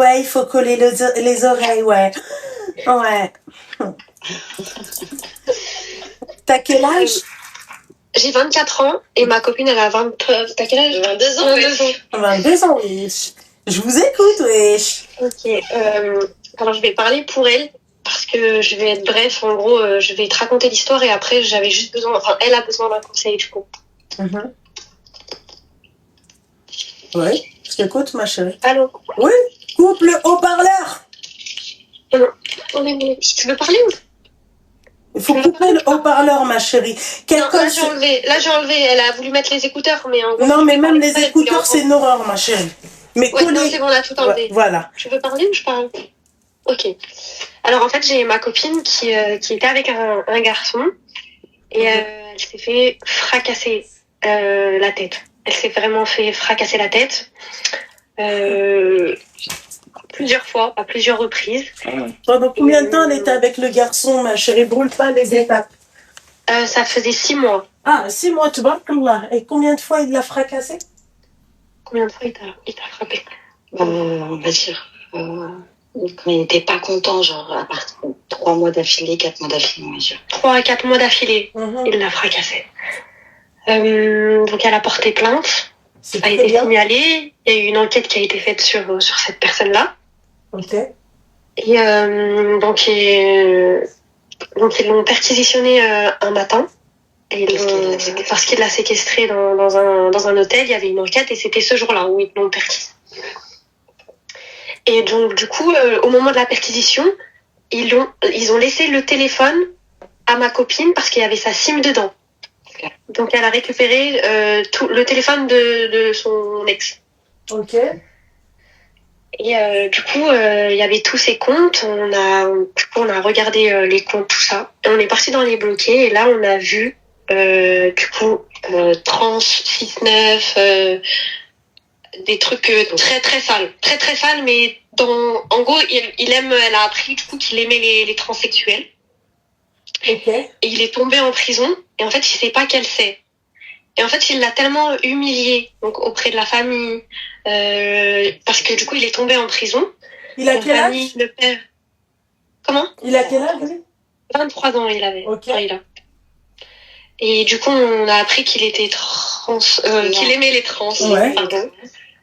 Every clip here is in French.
ouais, il faut coller les oreilles, ouais. Ouais. T'as quel âge? J'ai 24 ans et ma copine, elle a 20... T'as quel âge? 22 ans. 22 ans. 22 ans, wesh. Je vous écoute, wesh. Ok. Alors, je vais parler pour elle parce que je vais être bref. En gros, je vais te raconter l'histoire et après, j'avais juste besoin... Enfin, elle a besoin d'un conseil, du coup. Ouais, je t'écoute, ma chérie. Allô? Oui, coupe le haut-parleur. Tu veux parler ou... Il faut couper le haut-parleur, ma chérie. Non, là, j'ai enlevé. Elle a voulu mettre les écouteurs, mais en gros... Non, mais même les écouteurs, c'est une horreur, ma chérie. Mais ouais, non, c'est bon, on a tout enlevé. Ouais, voilà. Tu veux parler ou je parle? Ok. Alors, en fait, j'ai ma copine qui était avec un garçon et elle s'est fait fracasser la tête. Elle s'est vraiment fait fracasser la tête plusieurs fois, à plusieurs reprises. Pendant combien de temps elle était avec le garçon, ma chérie? Brûle pas les étapes. Ça faisait 6 mois. Ah, 6 mois, tu vois, comme là. Et combien de fois il l'a fracassé? Combien de fois il t'a frappé? On va dire, quand il n'était pas content, genre à partir de 3 mois d'affilée, 4 mois d'affilée, on va dire. 3 à 4 mois d'affilée, il l'a fracassé. Donc elle a porté plainte, ça a été signalé, il y a eu une enquête qui a été faite sur cette personne-là. Ok. Et donc ils l'ont perquisitionné un matin. Et parce qu'il l'a séquestré dans un hôtel, il y avait une enquête et c'était ce jour-là où ils l'ont perquis. Et donc du coup, au moment de la perquisition, ils ont laissé le téléphone à ma copine parce qu'il y avait sa SIM dedans. Donc elle a récupéré tout le téléphone de son ex. Ok. Et du coup, il y avait tous ses comptes. On a regardé les comptes, tout ça. Et on est parti dans les bloqués et là, on a vu trans 6-9, des trucs très très sales, très très sales, mais en gros elle a appris du coup qu'il aimait les transsexuels. Okay. Et il est tombé en prison et en fait il sait pas qu'elle sait. Et en fait il l'a tellement humilié donc auprès de la famille parce que du coup il est tombé en prison. Il a quel âge? Le père. Comment? Il a quel âge? 23 ans il avait. Ok. Il a. Et du coup, on a appris qu'il était qu'il aimait les trans. Ouais. Pardon.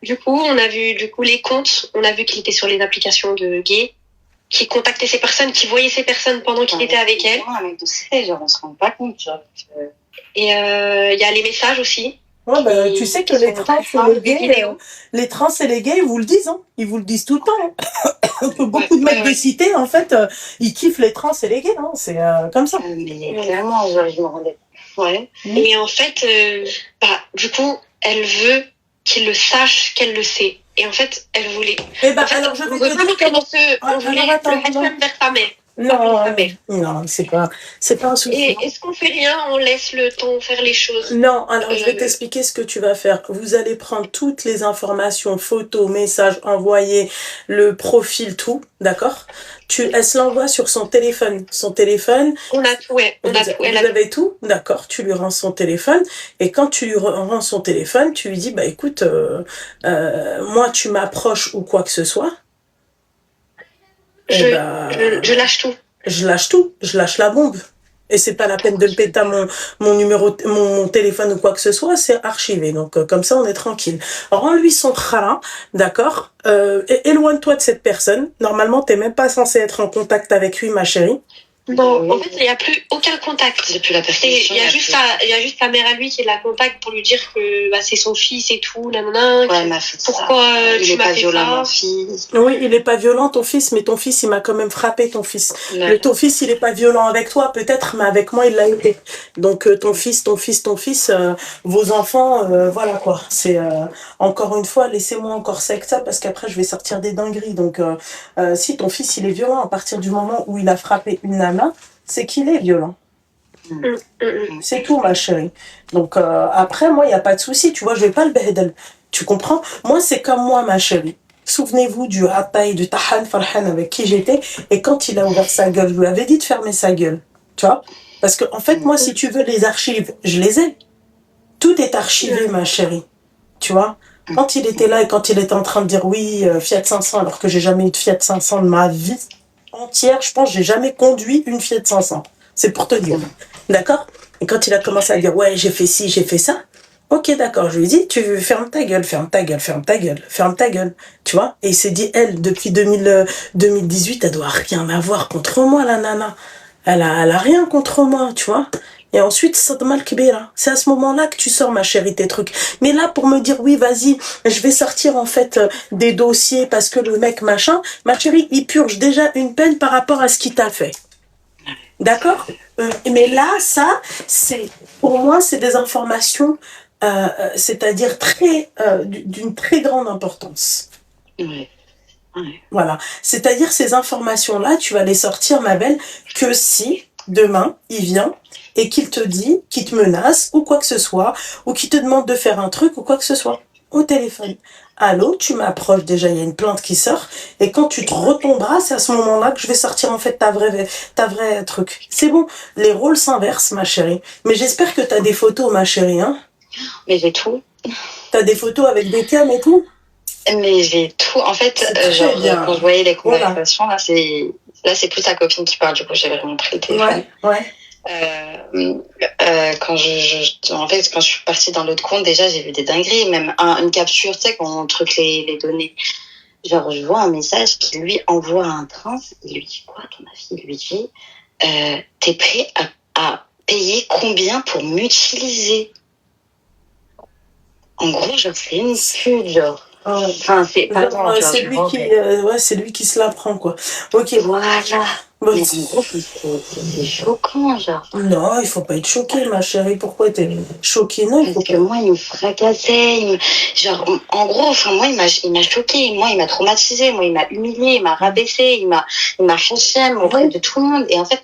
Du coup, on a vu les comptes. On a vu qu'il était sur les applications de gays, qui contactait ces personnes, qui voyait ces personnes pendant qu'il était avec elles. Genre, on se rend pas compte. Genre. Et il y a les messages aussi. Ouais, bah, tu sais que les trans et les gays, ils vous le disent, hein. Ils vous le disent tout le temps. Hein. Beaucoup de mecs de cité, en fait, ils kiffent les trans et les gays, hein. C'est comme ça. Mais clairement, genre, je me rendais. Ouais. Et en fait, du coup, elle veut qu'il le sache, qu'elle le sait. Et en fait, elle voulait. Eh ben, en fait, alors, je vais on veut te pas dire comment on voulait le vers sa mère. Non, c'est pas un souci. Et est-ce qu'on fait rien, on laisse le temps faire les choses? Non, alors je vais t'expliquer ce que tu vas faire. Vous allez prendre toutes les informations, photos, messages envoyés, le profil, tout, d'accord? Elle se l'envoie sur son téléphone. Son téléphone. On a tout, ouais. Vous avez tout, d'accord? Tu lui rends son téléphone et quand tu lui rends son téléphone, tu lui dis bah écoute, moi tu m'approches ou quoi que ce soit. Je lâche tout. Je lâche tout, je lâche la bombe. Et c'est pas la peine de le péter à mon numéro, mon téléphone ou quoi que ce soit, c'est archivé. Donc, comme ça, on est tranquille. Rends-lui son khara, d'accord? Éloigne-toi de cette personne. Normalement, t'es même pas censé être en contact avec lui, ma chérie. Non, en fait, il n'y a plus aucun contact. Depuis la persécution. Il y a juste sa mère à lui qui la contacte pour lui dire que c'est son fils et tout, nanana. Ouais, pourquoi tu m'as fait ça? Mon fils. Oui, il est pas violent, ton fils, mais ton fils, il m'a quand même frappé, ton fils. Ouais. Ton fils, il est pas violent avec toi, peut-être, mais avec moi, il l'a été. Donc, ton fils, vos enfants, voilà quoi. C'est, encore une fois, laissez-moi encore ça, parce qu'après, je vais sortir des dingueries. Donc, si ton fils, il est violent, à partir du moment où il a frappé une nana, c'est qu'il est violent. C'est tout, ma chérie. Donc, après, moi, il n'y a pas de souci. Tu vois, je vais pas le behdel. Tu comprends? Moi, c'est comme moi, ma chérie. Souvenez-vous du Ataï, du Tahan Farhan avec qui j'étais. Et quand il a ouvert sa gueule, je lui avais dit de fermer sa gueule. Tu vois? Parce que, en fait, moi, si tu veux les archives, je les ai. Tout est archivé, ma chérie. Tu vois? Quand il était là et quand il était en train de dire oui, Fiat 500, alors que j'ai jamais eu de Fiat 500 de ma vie entière, je pense que j'ai jamais conduit une Fiat 500. C'est pour te dire. D'accord? Et quand il a commencé à dire ouais, j'ai fait ci, j'ai fait ça. Ok, d'accord. Je lui ai dit, tu fermes ta gueule, ferme ta gueule, ferme ta gueule, ferme ta gueule. Tu vois? Et il s'est dit, elle, depuis 2018, elle doit rien avoir contre moi, la nana. Elle a rien contre moi, tu vois? Et ensuite, Sadma al-Kibira. C'est à ce moment-là que tu sors, ma chérie, tes trucs. Mais là, pour me dire, oui, vas-y, je vais sortir, en fait, des dossiers parce que le mec, machin, ma chérie, il purge déjà une peine par rapport à ce qu'il t'a fait. D'accord? Mais là, ça, pour moi, c'est des informations, c'est-à-dire d'une très grande importance. Ouais. Voilà. C'est-à-dire ces informations-là, tu vas les sortir, ma belle, que si demain il vient et qu'il te dit, qu'il te menace ou quoi que ce soit, ou qu'il te demande de faire un truc ou quoi que ce soit au téléphone. Allô, tu m'approches déjà, il y a une plainte qui sort, et quand tu te retomberas, c'est à ce moment-là que je vais sortir en fait ta vraie truc. C'est bon, les rôles s'inversent, ma chérie. Mais j'espère que t'as des photos, ma chérie, hein. Mais j'ai tout. T'as des photos avec des cams et tout? Mais j'ai tout. En fait, genre, quand je voyais les conversations, là, c'est plus ta copine qui parle. Du coup, j'avais vraiment pris le téléphone. Ouais. Quand en fait, quand je suis partie dans l'autre compte, déjà, j'ai vu des dingueries. Même une capture, tu sais, quand on truc les données. Genre, je vois un message qui lui envoie un trans. Il lui dit quoi, ton avis? Il lui dit, t'es prêt à payer combien pour m'utiliser? En gros, genre, c'est une pute, genre. Enfin, c'est lui qui se la prend, quoi. Ok. Voilà. Mais en gros, c'est choquant, genre. Non, il faut pas être choqué, ma chérie. Pourquoi t'es choquée? Non, parce que moi, il me fracassait. Genre, en gros, enfin, moi, il m'a choqué. Moi, il m'a traumatisé. Moi, il m'a humilié. Il m'a rabaissé. Il m'a fait auprès de tout le monde. Et en fait,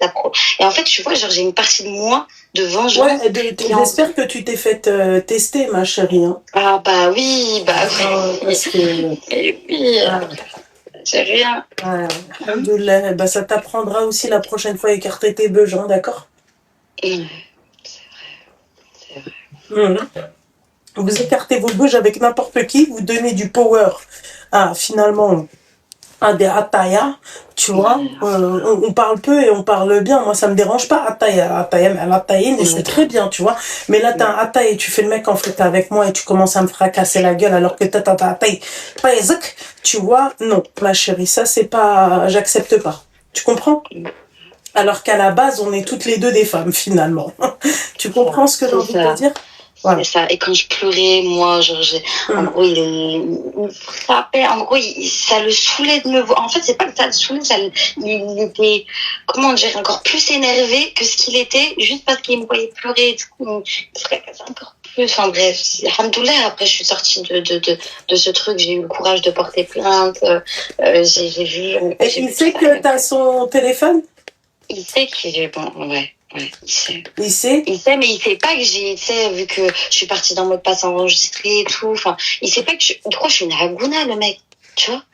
tu vois, genre, j'ai une partie de moi de vengeance. Ouais, j'espère que tu t'es fait tester, ma chérie. Hein. Ah, bah oui, parce que... Et oui. C'est rien. Alhamdoulilah. Bah, ça t'apprendra aussi la prochaine fois à écarter tes beugents, d'accord? C'est vrai. Vous écartez vos bouges avec n'importe qui, vous donnez du power finalement à des ataya, tu vois. On parle peu et on parle bien. Moi, ça me dérange pas, ataya, mais c'est très bien, tu vois. Mais là, t'as un ataya et tu fais le mec en fait avec moi et tu commences à me fracasser la gueule alors que t'as ataya. Tu vois, non, ma chérie, ça c'est pas, j'accepte pas. Tu comprends? Alors qu'à la base, on est toutes les deux des femmes, finalement. Tu comprends ce que j'ai envie de te dire? Voilà. C'est ça. Et quand je pleurais, moi, genre, en gros, il me frappait. En gros, ça le saoulait de me voir. En fait, c'est pas que ça le saoulait, il était, comment dire, encore plus énervé que ce qu'il était, juste parce qu'il me voyait pleurer. Du coup, il fracassait encore plus. Enfin bref, alhamdoulilah, après, je suis sortie de ce truc. J'ai eu le courage de porter plainte. J'ai vu. Et il sait que t'as son téléphone? Il sait qu'il est bon, ouais. Ouais, il sait. Il sait, mais il sait pas que tu sais, vu que je suis partie dans mot de passe enregistré et tout, enfin, il sait pas que je suis une ragouna, le mec, tu vois.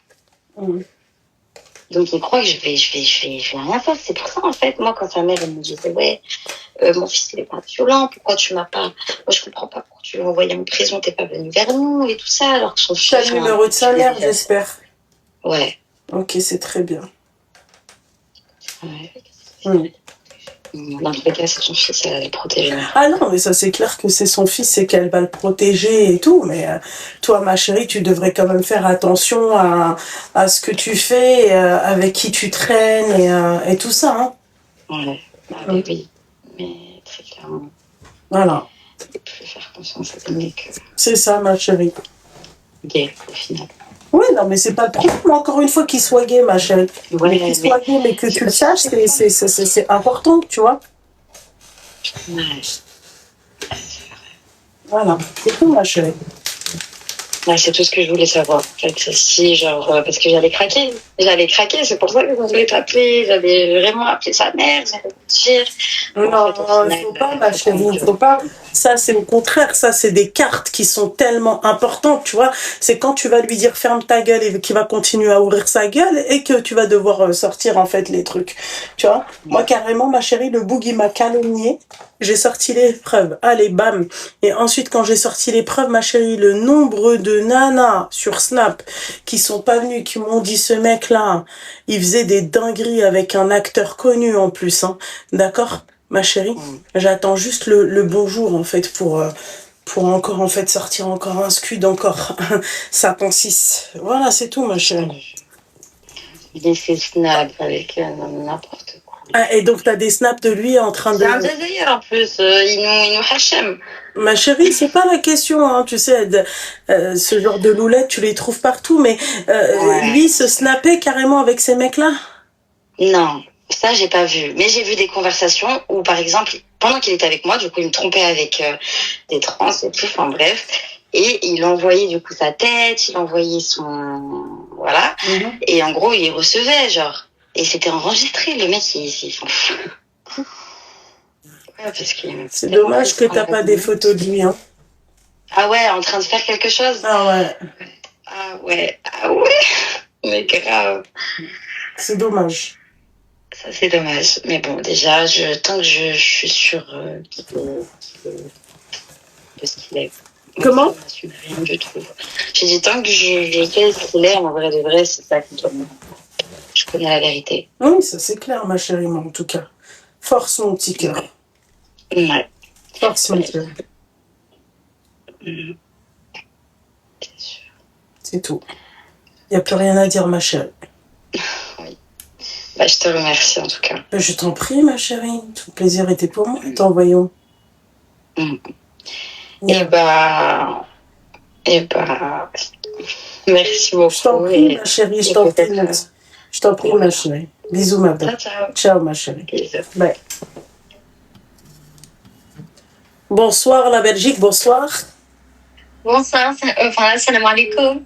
Donc, il croit que je vais rien faire. C'est pour ça, en fait, moi, quand sa mère, elle me disait, ouais, mon fils, il est pas violent, pourquoi tu m'as pas, moi, je comprends pas pourquoi tu l'as envoyé en prison, t'es pas venu vers nous et tout ça, alors que son fils. T'as le numéro de sa mère, j'espère. Ouais. Ok, c'est très bien. Ouais. Dans tous les cas, c'est son fils, elle va le protéger. Ah non, mais ça c'est clair que c'est son fils et qu'elle va le protéger et tout, mais toi ma chérie, tu devrais quand même faire attention à ce que tu fais, avec qui tu traînes et tout ça. Hein. Ouais, oui, mais très clairement. Voilà. Je vais faire confiance à des mecs. C'est ça ma chérie. Gay, au final. Oui, non, mais c'est pas le problème, encore une fois, qu'il soit gay, ma chérie. Ouais, qu'il soit gay, mais que tu le saches, c'est important, tu vois. Ouais. Voilà, c'est tout, ma chérie. Ouais, c'est tout ce que je voulais savoir. En fait, si, genre, parce que j'allais craquer. C'est pour ça que je voulais t'appeler. J'allais vraiment appeler sa mère, j'allais te dire. Non, il faut pas, ma chérie, il faut pas. Ça, c'est au contraire, ça, c'est des cartes qui sont tellement importantes, tu vois. C'est quand tu vas lui dire ferme ta gueule et qu'il va continuer à ouvrir sa gueule et que tu vas devoir sortir, en fait, les trucs. Tu vois. Moi, carrément, ma chérie, le boug, il m'a calomnié. J'ai sorti les preuves. Allez, bam. Et ensuite, quand j'ai sorti les preuves, ma chérie, le nombre de nanas sur Snap qui sont pas venues, qui m'ont dit ce mec-là, il faisait des dingueries avec un acteur connu en plus, hein. D'accord? Ma chérie, j'attends juste le bonjour, en fait, pour encore, en fait, sortir encore un scud, encore Satan 6. Voilà, c'est tout, ma chérie. Il fait snap avec n'importe quoi. Ah, et donc, t'as des snaps de lui en train de... C'est un désir, en plus. Il nous hachem. Ma chérie, c'est pas la question, hein, tu sais, ce genre de loulettes, tu les trouves partout, mais lui se snappait carrément avec ces mecs-là? Non, ça, j'ai pas vu. Mais j'ai vu des conversations où, par exemple, pendant qu'il était avec moi, du coup, il me trompait avec des trans et tout, enfin bref. Et il envoyait, du coup, sa tête, il envoyait son... Voilà. Et en gros, il recevait, genre. Et c'était enregistré, le mec, il s'en fout. Ouais, parce que c'est dommage que t'as pas des photos de lui, hein. Ah ouais, en train de faire quelque chose? Ah ouais. Ah ouais, ah ouais. Mais grave. C'est dommage. Ça, c'est dommage. Mais bon, déjà, tant que je suis sûre de ce qu'il est. Comment? Je n'assume rien du tout. J'ai dit, tant que je sais ce qu'il est, en vrai de vrai, c'est ça qui doit me... Je connais la vérité. Oui, ça c'est clair, ma chérie, moi, en tout cas. Force, mon petit cœur. Ouais. Force, mon cœur. C'est sûr. C'est tout. Il n'y a plus rien à dire, ma chérie. Oui. Bah, je te remercie, en tout cas. Je t'en prie, ma chérie. Tout le plaisir était pour moi. Attends, voyons. Et bah... Merci beaucoup. Je t'en prie, ma chérie. Je t'en prie, je t'en prie, ma chérie. Bisous, ma belle. Ciao. Ciao, ma chérie. Bisous. Bye. Bonsoir, la Belgique. Bonsoir. Bonsoir, salam alaikum.